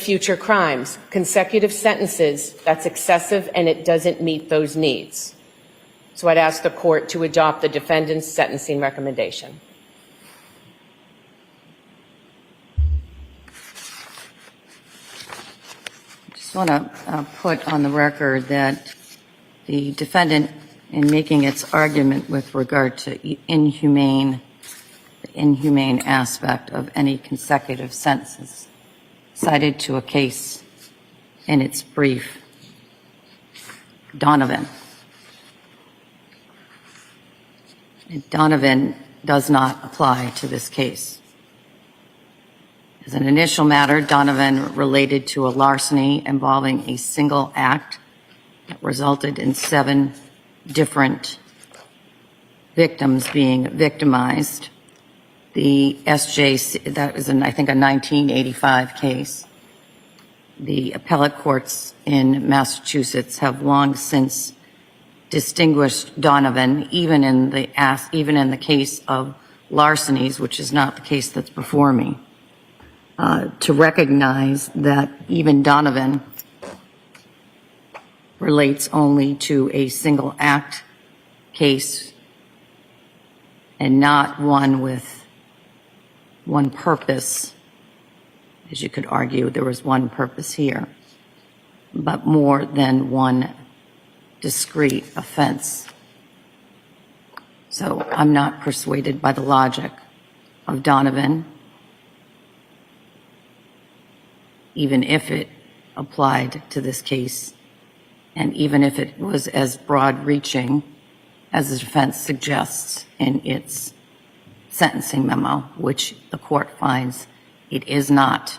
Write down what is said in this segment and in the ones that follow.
future crimes. Consecutive sentences, that's excessive and it doesn't meet those needs. So I'd ask the court to adopt the defendant's sentencing recommendation. I just want to put on the record that the defendant, in making its argument with regard to the inhumane aspect of any consecutive sentences, cited to a case in its brief, Donovan. Donovan does not apply to this case. As an initial matter, Donovan related to a larceny involving a single act that resulted in 7 different victims being victimized. The SJC, that was I think a 1985 case. The appellate courts in Massachusetts have long since distinguished Donovan, even in the case of larcenies, which is not the case that's before me, to recognize that even Donovan relates only to a single act case and not one with one purpose. As you could argue, there was one purpose here, but more than one discrete offense. So I'm not persuaded by the logic of Donovan, even if it applied to this case, and even if it was as broad-reaching as the defense suggests in its sentencing memo, which the court finds it is not.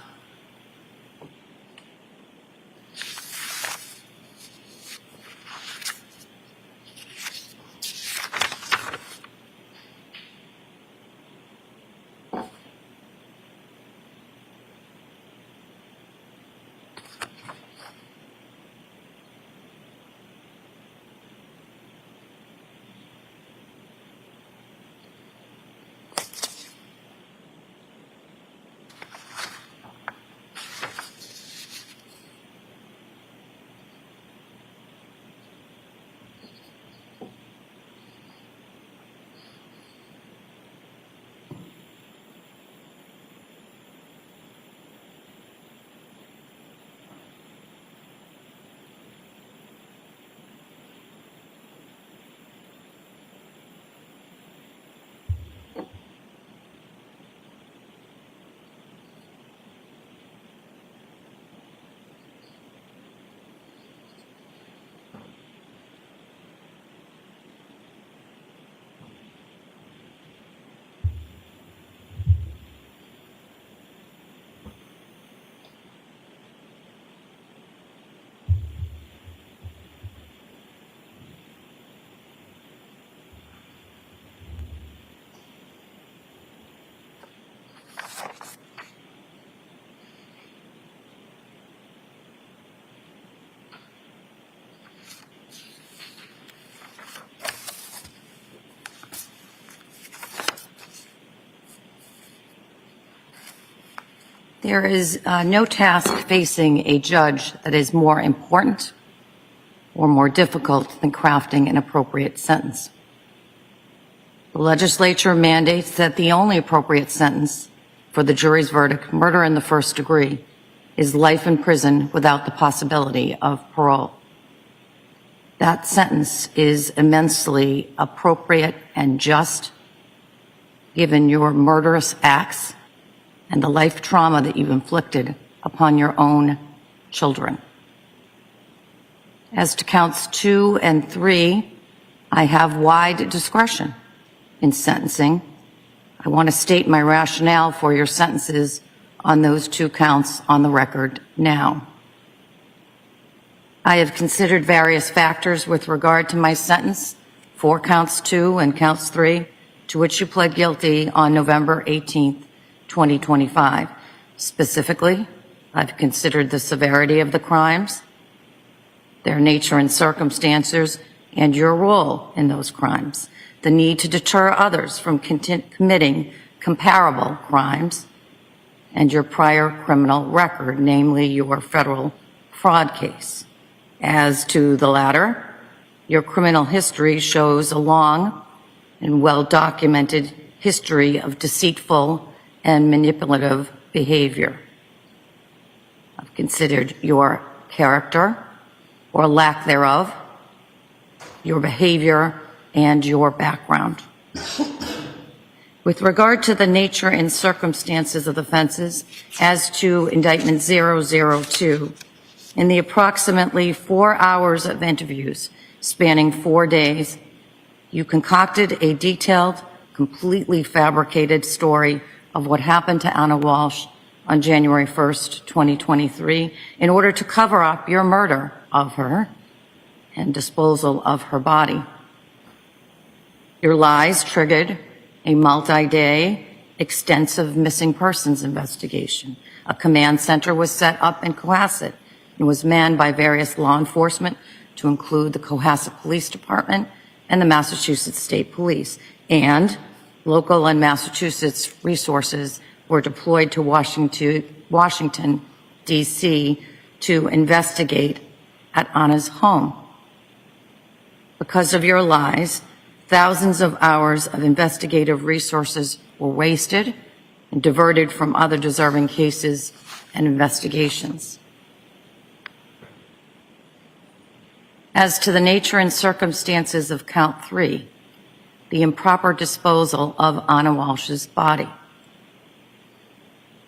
There is no task facing a judge that is more important or more difficult than crafting an appropriate sentence. The legislature mandates that the only appropriate sentence for the jury's verdict, murder in the first degree, is life in prison without the possibility of parole. That sentence is immensely appropriate and just, given your murderous acts and the life trauma that you've inflicted upon your own children. As to counts 2 and 3, I have wide discretion in sentencing. I want to state my rationale for your sentences on those 2 counts on the record now. I have considered various factors with regard to my sentence for counts 2 and counts 3, to which you pled guilty on November 18th, 2025. Specifically, I've considered the severity of the crimes, their nature and circumstances, and your role in those crimes, the need to deter others from committing comparable crimes, and your prior criminal record, namely your federal fraud case. As to the latter, your criminal history shows a long and well-documented history of deceitful and manipulative behavior. I've considered your character or lack thereof, your behavior, and your background. With regard to the nature and circumstances of the offenses, as to indictment 002, in the approximately 4 hours of interviews spanning 4 days, you concocted a detailed, completely fabricated story of what happened to Anna Walshe on January 1st, 2023, in order to cover up your murder of her and disposal of her body. Your lies triggered a multi-day, extensive missing persons investigation. A command center was set up in Cohasset and was manned by various law enforcement, to include the Cohasset Police Department and the Massachusetts State Police. And local and Massachusetts resources were deployed to Washington, D.C. to investigate at Anna's home. Because of your lies, thousands of hours of investigative resources were wasted and diverted from other deserving cases and investigations. As to the nature and circumstances of count 3, the improper disposal of Anna Walshe's body,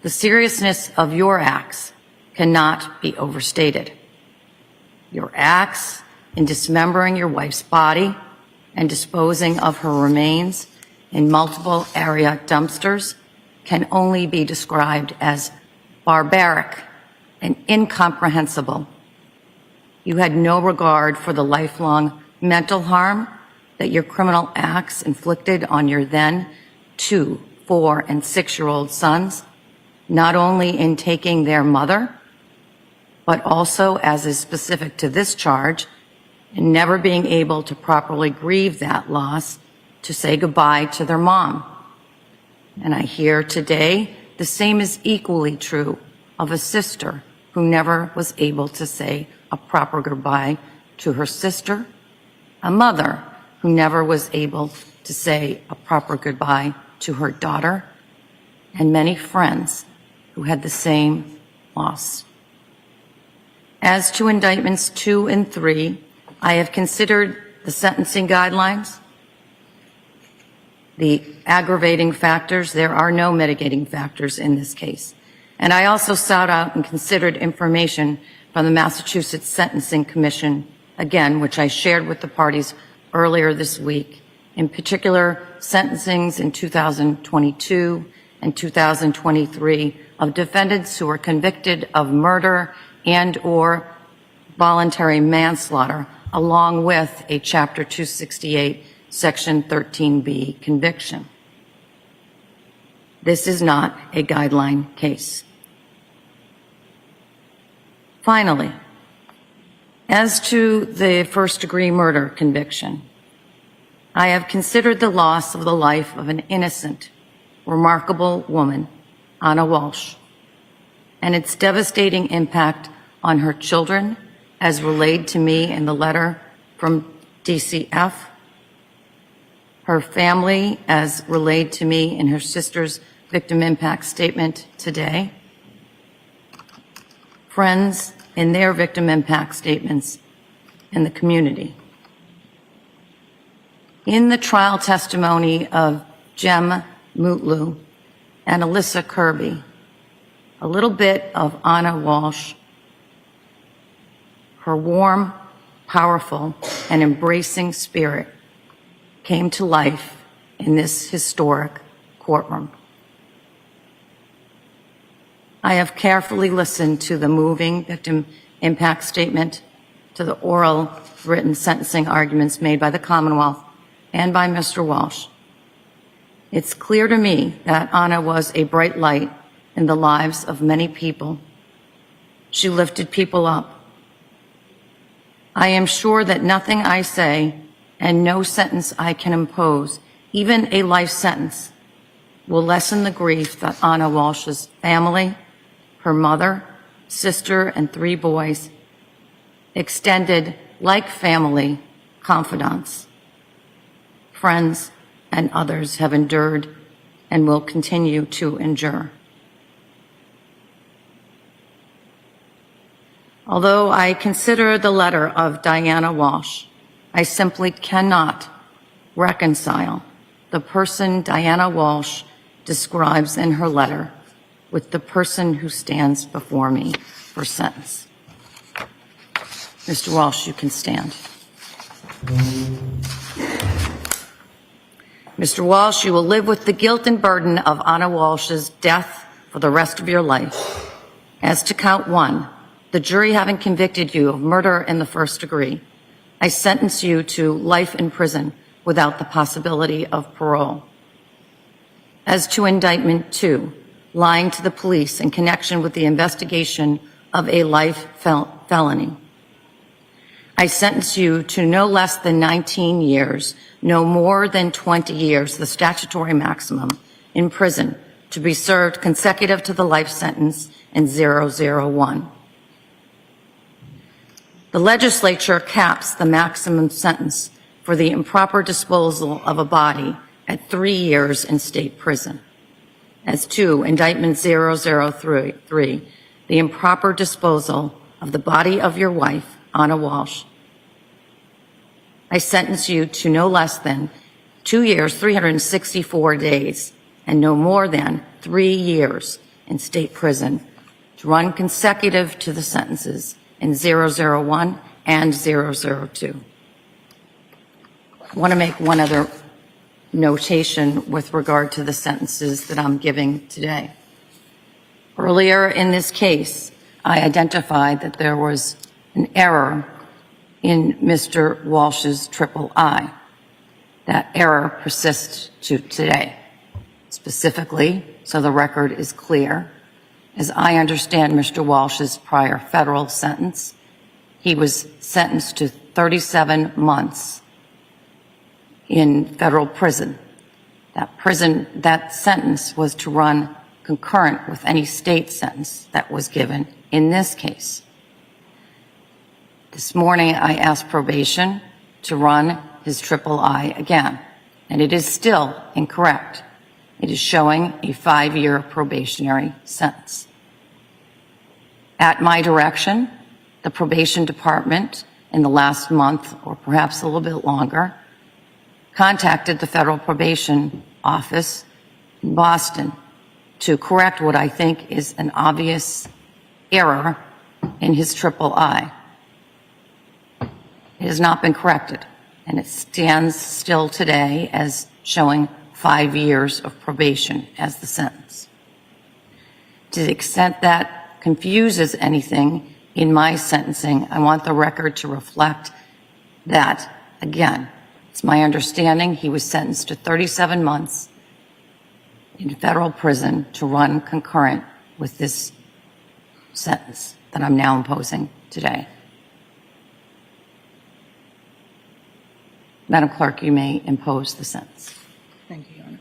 the seriousness of your acts cannot be overstated. Your acts in dismembering your wife's body and disposing of her remains in multiple area dumpsters can only be described as barbaric and incomprehensible. You had no regard for the lifelong mental harm that your criminal acts inflicted on your then 2, 4, and 6-year-old sons, not only in taking their mother, but also, as is specific to this charge, in never being able to properly grieve that loss, to say goodbye to their mom. And I hear today the same is equally true of a sister who never was able to say a proper goodbye to her sister, a mother who never was able to say a proper goodbye to her daughter, and many friends who had the same loss. As to indictments 2 and 3, I have considered the sentencing guidelines, the aggravating factors. There are no mitigating factors in this case. And I also sought out and considered information from the Massachusetts Sentencing Commission, again, which I shared with the parties earlier this week, in particular sentencings in 2022 and 2023 of defendants who were convicted of murder and or voluntary manslaughter, along with a Chapter 268, Section 13B conviction. This is not a guideline case. Finally, as to the first-degree murder conviction, I have considered the loss of the life of an innocent, remarkable woman, Anna Walshe, and its devastating impact on her children, as relayed to me in the letter from DCF, her family, as relayed to me in her sister's victim impact statement today, friends in their victim impact statements in the community. In the trial testimony of Jem Mutlu and Alyssa Kirby, a little bit of Anna Walshe, her warm, powerful, and embracing spirit came to life in this historic courtroom. I have carefully listened to the moving victim impact statement, to the oral written sentencing arguments made by the Commonwealth and by Mr. Walshe. It's clear to me that Anna was a bright light in the lives of many people. She lifted people up. I am sure that nothing I say and no sentence I can impose, even a life sentence, will lessen the grief that Anna Walshe's family, her mother, sister, and 3 boys, extended like family, confidants, friends, and others have endured and will continue to endure. Although I consider the letter of Diana Walshe, I simply cannot reconcile the person Diana Walshe describes in her letter with the person who stands before me for sentence. Mr. Walshe, you can stand. Mr. Walshe, you will live with the guilt and burden of Anna Walshe's death for the rest of your life. As to count 1, the jury having convicted you of murder in the first degree, I sentence you to life in prison without the possibility of parole. As to indictment 2, lying to the police in connection with the investigation of a life felony, I sentence you to no less than 19 years, no more than 20 years, the statutory maximum, in prison to be served consecutive to the life sentence in 001. The legislature caps the maximum sentence for the improper disposal of a body at 3 years in state prison. As to indictment 003, the improper disposal of the body of your wife, Anna Walshe, I sentence you to no less than 2 years, 364 days, and no more than 3 years in state prison to run consecutive to the sentences in 001 and 002. I want to make one other notation with regard to the sentences that I'm giving today. Earlier in this case, I identified that there was an error in Mr. Walsh's III. That error persists to today. Specifically, so the record is clear, as I understand Mr. Walsh's prior federal sentence, he was sentenced to 37 months in federal prison. That sentence was to run concurrent with any state sentence that was given in this case. This morning, I asked probation to run his III again, and it is still incorrect. It is showing a 5-year probationary sentence. At my direction, the probation department in the last month, or perhaps a little bit longer, contacted the federal probation office in Boston to correct what I think is an obvious error in his III. It has not been corrected, and it stands still today as showing 5 years of probation as the sentence. To the extent that confuses anything in my sentencing, I want the record to reflect that, again, it's my understanding he was sentenced to 37 months in federal prison to run concurrent with this sentence that I'm now imposing today. Madam Clerk, you may impose the sentence. Thank you, Your Honor.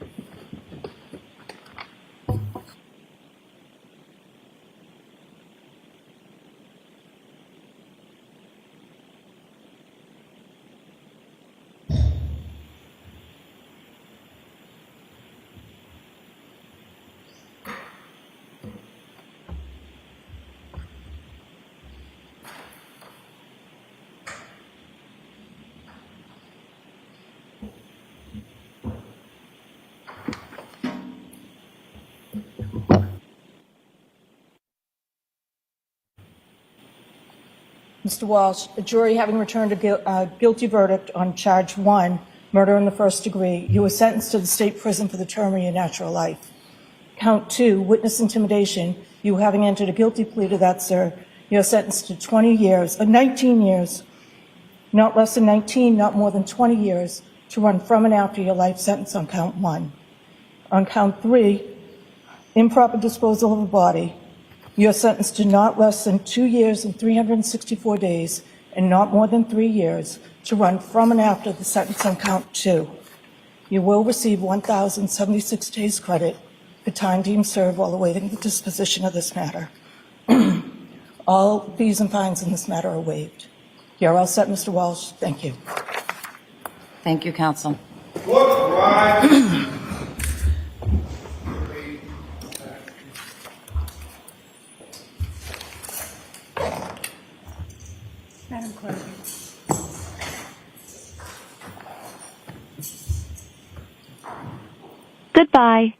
Mr. Walshe, a jury having returned a guilty verdict on charge 1, murder in the first degree, you were sentenced to the state prison for the term of your natural life. Count 2, witness intimidation, you having entered a guilty plea to that, sir, you're sentenced to 19 years, not less than 19, not more than 20 years, to run from and after your life sentence on count 1. On count 3, improper disposal of a body, you are sentenced to not less than 2 years and 364 days and not more than 3 years to run from and after the sentence on count 2. You will receive 1,076 days credit for time deemed served while awaiting the disposition of this matter. All fees and fines in this matter are waived. You're all set, Mr. Walsh. Thank you. Thank you, counsel. Madam Clerk. Goodbye.